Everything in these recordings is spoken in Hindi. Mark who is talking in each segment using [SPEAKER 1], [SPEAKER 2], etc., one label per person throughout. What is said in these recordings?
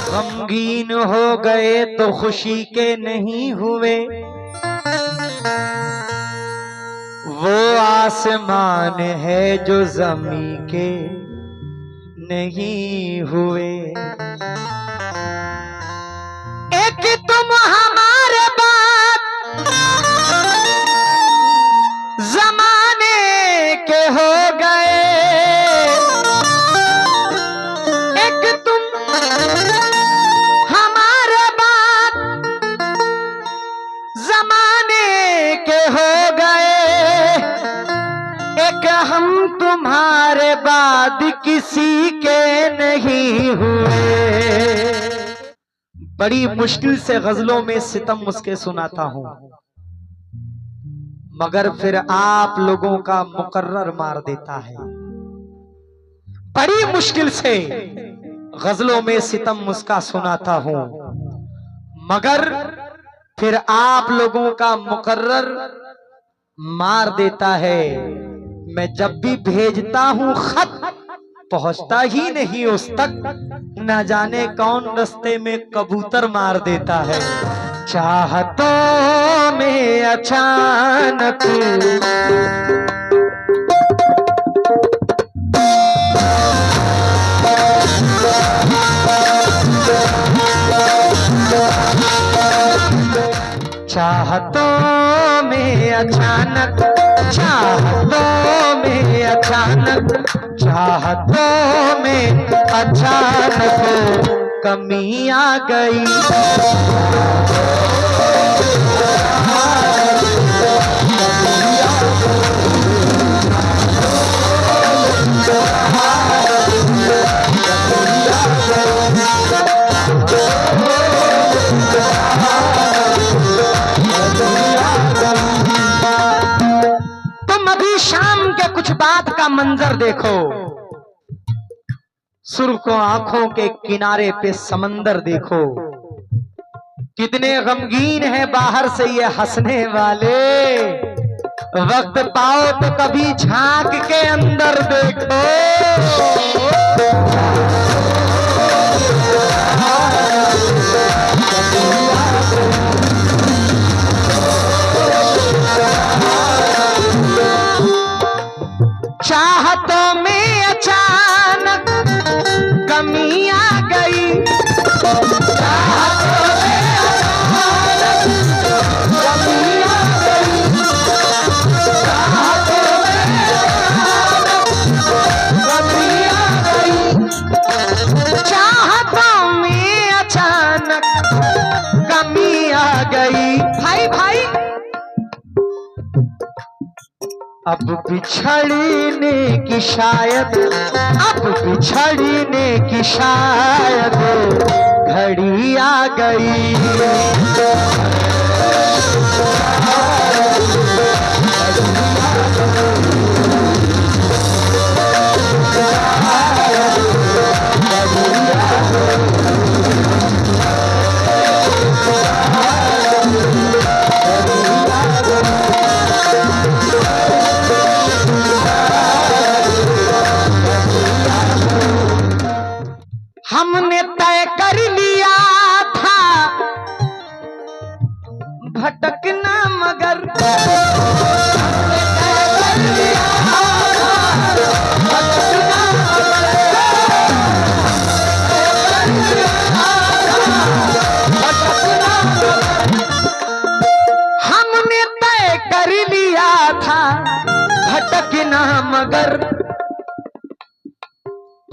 [SPEAKER 1] गमगीन हो गए तो खुशी के नहीं हुए, वो आसमान है जो ज़मीं के नहीं हुए। एक तुम हमारे बात जमाने के हो गए, एक तुम हमारे बात जमाने के हो गए, एक हम तुम्हारे बाद किसी के नहीं हुए। बड़ी मुश्किल से गजलों में सितम उसके सुनाता हूं, मगर फिर आप लोगों का मुकर्रर मार देता है। बड़ी मुश्किल से गजलों में सितम उसका सुनाता हूं, मगर फिर आप लोगों का मुकर्रर मार देता है। मैं जब भी भेजता हूं खत पहुंचता ही नहीं उस तक, न जाने कौन रास्ते में कबूतर मार देता है। चाहतों में अचानक चाहतों में अचानक, चाहतों में अचानक, चाहतों में अचानक कमी आ गई। कुछ बात का मंजर देखो, सुर्खों आंखों के किनारे पे समंदर देखो, कितने गमगीन है बाहर से ये हंसने वाले, वक्त पाओ तो कभी झांक के अंदर देखो। चाहतों में अचानक कमी आ गई, चाहतों में अचानक कमी आ गई, चाहतों में अचानक कमी आ गई, चाहतों में अचानक कमी आ गई। भाई भाई अब बिछड़ने की शायद, अब बिछड़ने की शायद घड़ी आ गई। हमने तय भटकना मगर हमने तय कर लिया था भटकना मगर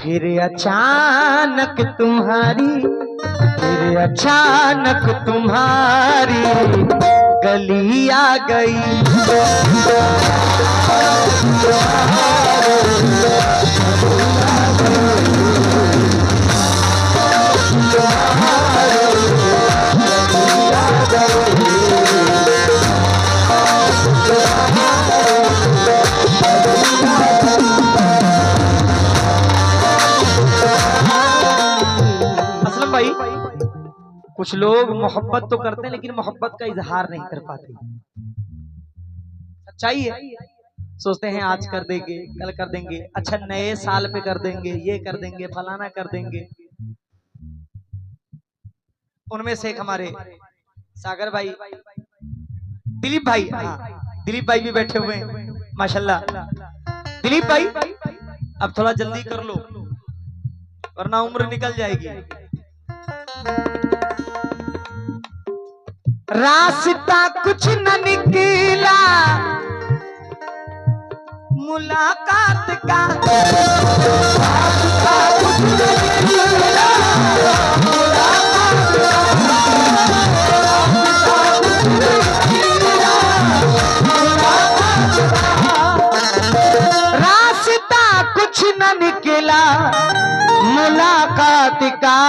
[SPEAKER 1] फिर अचानक तुम्हारी गली आ गई। असलम भाई, कुछ लोग मोहब्बत तो करते हैं लेकिन मोहब्बत का इजहार नहीं कर पाते। सच्चाई है, सोचते हैं आज कर देंगे, कल कर देंगे, अच्छा नए साल पे कर देंगे, ये कर देंगे, फलाना कर देंगे। उनमें से एक हमारे सागर भाई, दिलीप भाई, हाँ दिलीप भाई भी बैठे हुए हैं माशाल्लाह। दिलीप भाई अब थोड़ा जल्दी कर लो वरना उम्र निकल जाएगी। रास्ता कुछ न निकला मुलाकात का, रास्ता कुछ न निकला मुलाकात का, रास्ता कुछ न निकला मुलाकात का।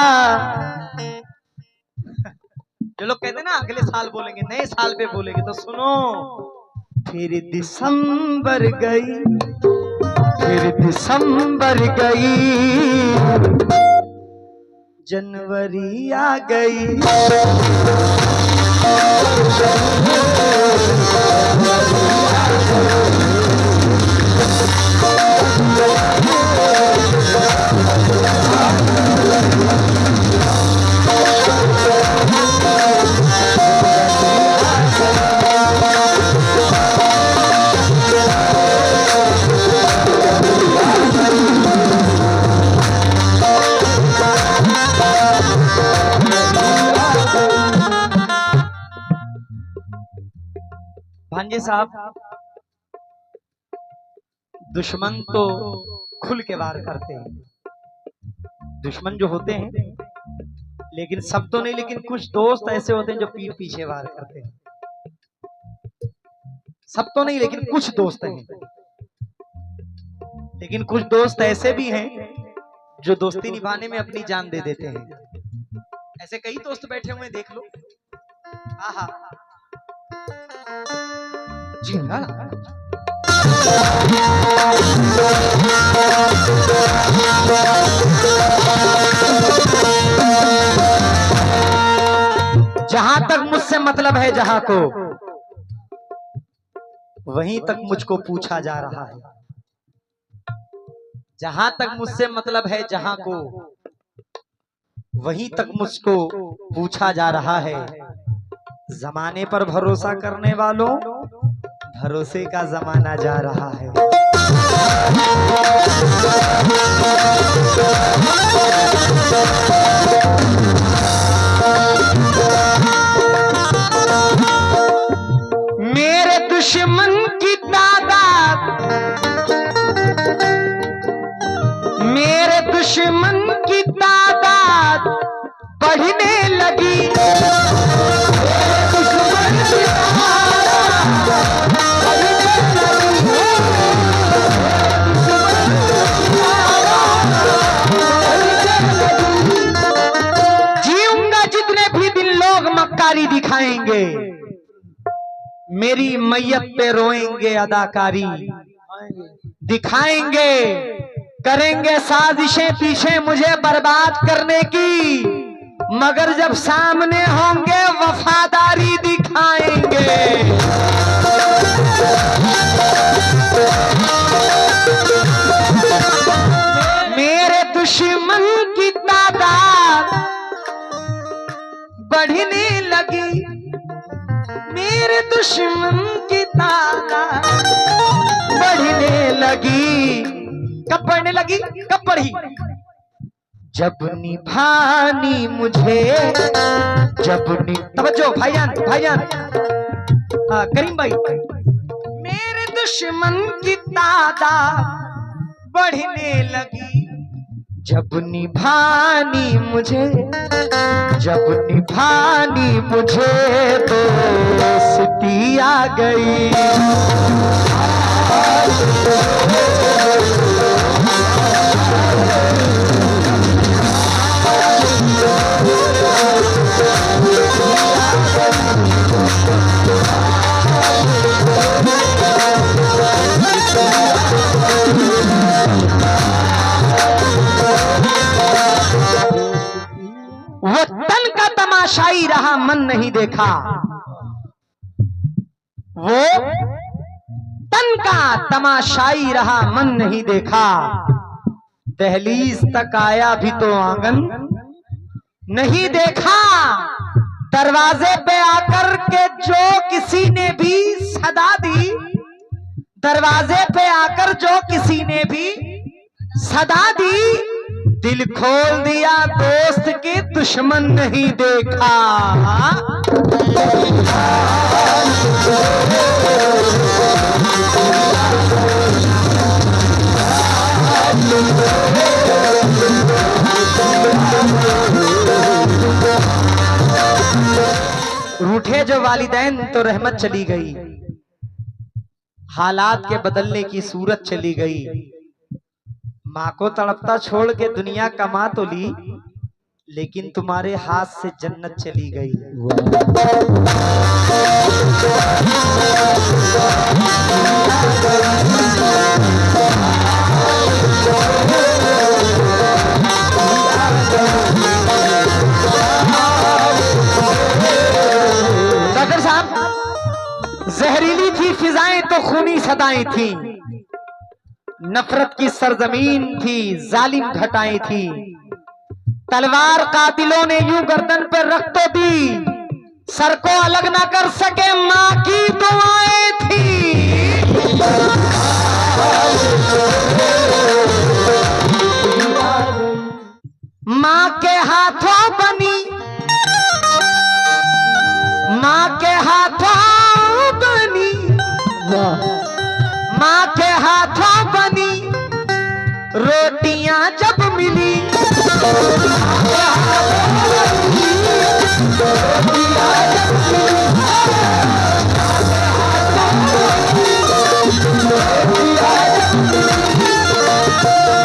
[SPEAKER 1] जो लोग कहते हैं ना अगले साल बोलेंगे, नए साल पे बोलेंगे, तो सुनो, फिर दिसंबर गई, जनवरी आ गई। भांजे साहब, दुश्मन तो खुल के वार करते हैं, दुश्मन जो होते हैं, लेकिन सब तो नहीं, लेकिन कुछ दोस्त ऐसे होते हैं जो पीठ पीछे वार करते हैं। सब तो नहीं लेकिन कुछ दोस्त हैं, लेकिन कुछ दोस्त ऐसे भी हैं जो दोस्ती निभाने में अपनी जान दे देते हैं। ऐसे कई दोस्त बैठे हुए देख लो। आहा जहां तक मुझसे मतलब है जहां को, वहीं तक मुझको पूछा जा रहा है। जहां तक मुझसे मतलब है जहां को, वहीं तक मुझको पूछा जा रहा है। जमाने पर भरोसा करने वालों, भरोसे का जमाना जा रहा है। मेरे दुश्मन की तादाद, मेरे दुश्मन की तादाद बढ़ने लगी। जीऊंगा जितने भी दिन लोग मक्कारी दिखाएंगे, मेरी मैयत पे रोएंगे अदाकारी दिखाएंगे, करेंगे साजिशें पीछे मुझे बर्बाद करने की, मगर जब सामने होंगे वफादारी दिखाएंगे। मेरे दुश्मन की तादाद बढ़ने लगी, दुश्मन की तादाद बढ़ने लगी। कब बढ़ने लगी? कब बढ़ी? जब निभानी मुझे, तवज्जो भाईजान, करीम भाई, मेरे दुश्मन की तादाद बढ़ने लगी। जब निभानी मुझे दोस्ती आ गई। वो तन का तमाशाई रहा, मन नहीं देखा। वो तन का तमाशाई रहा, मन नहीं देखा। दहलीज तक आया भी तो आंगन नहीं देखा। दरवाजे पे आकर के जो किसी ने भी सदा दी, दरवाजे पे आकर जो किसी ने भी सदा दी, दिल खोल दिया दोस्त के दुश्मन नहीं देखा। रूठे जो वालिदैन तो रहमत चली गई, हालात के बदलने की सूरत चली गई। माँ को तड़पता छोड़ के दुनिया कमा तो ली, लेकिन तुम्हारे हाथ से जन्नत चली गई। डॉक्टर साहब, जहरीली थी फिजाएं तो खूनी सदाएं थी, नफरत की सरजमीन थी, जालिम घटाएं थी। तलवार कातिलों ने यूं गर्दन पर रख तो दी, सर को अलग ना कर सके, मां की दुआएं थी। मां के हाथों बनी, मां के हाथों बनी, मां के हाथों बनी रोटियां जब मिली,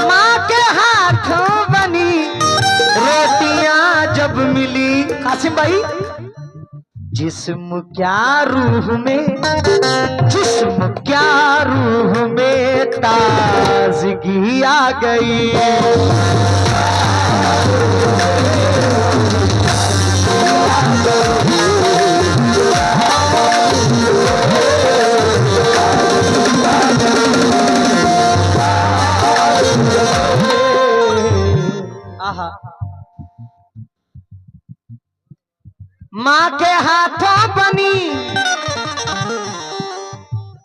[SPEAKER 1] मां के हाथों बनी रोटियां जब मिली। कासिम भाई, जिस्म क्या रूह में, जिस्म क्या रूह में ताजगी आ गई। आहा, मां के हाथों बनी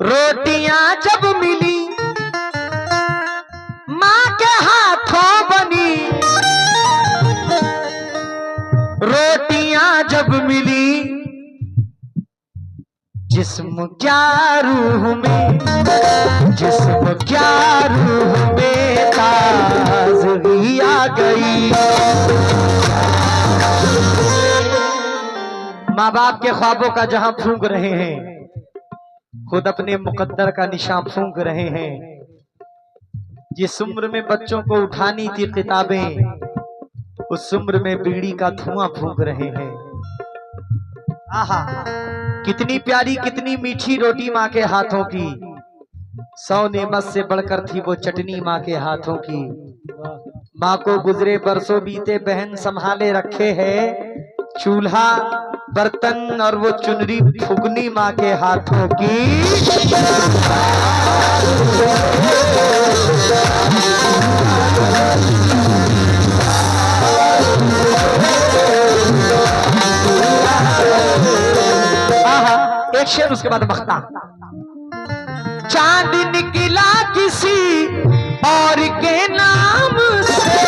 [SPEAKER 1] रोटियां जब मिली, मां के हाथों बनी रोटियां जब मिली। जिस्म क्या रूह में, जिस्म क्या रूह में ताजगी आ गई। माँ बाप के ख्वाबों का जहां फूंक रहे हैं, खुद अपने मुकद्दर का निशान फूंक रहे हैं। जिस उम्र में बच्चों को उठानी थी किताबें, उस उम्र में बीड़ी का धुआं फूंक रहे हैं। आहा, कितनी प्यारी कितनी मीठी रोटी माँ के हाथों की, 100 नेमत से बढ़कर थी वो चटनी माँ के हाथों की। माँ को गुजरे बरसों बीते बहन संभाले रखे है, चूल्हा बर्तन और वो चुनरी फुकनी माँ के हाथों की। एक शेर उसके बाद मख्ता। चांद निकला किसी और के नाम से,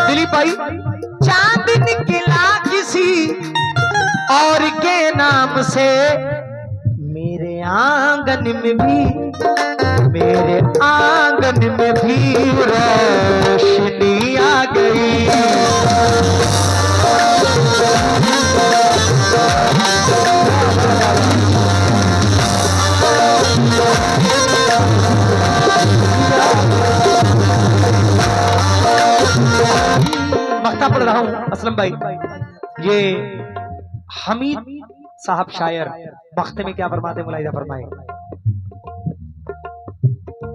[SPEAKER 1] दिलीप भाई, चांद निकला किसी और के नाम से, मेरे आंगन में भी, मेरे आंगन में भी रोशनी आ गई। मख्ता पढ़ रहा हूं असलम भाई। ये हमीद साहब शायर मख्ते में क्या फरमाते, मुलाहिजा फरमाए।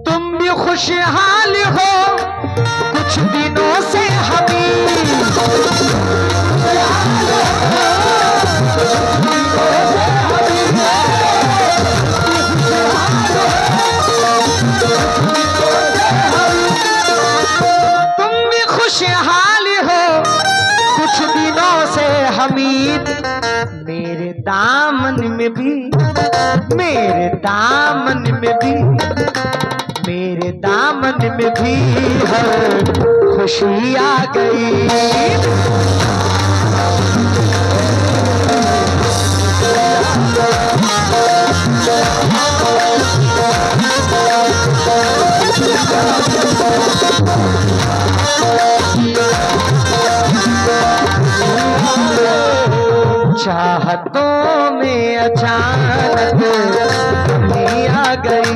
[SPEAKER 1] तुम भी खुशहाल हो कुछ दिनों से हमीद, तुम भी खुशहाल हो कुछ दिनों से हमीद, मेरे दामन में भी, मेरे दामन में भी, मेरे दामन में भी हर खुशी आ गई। चाहतों में अचानक कमी आ गई,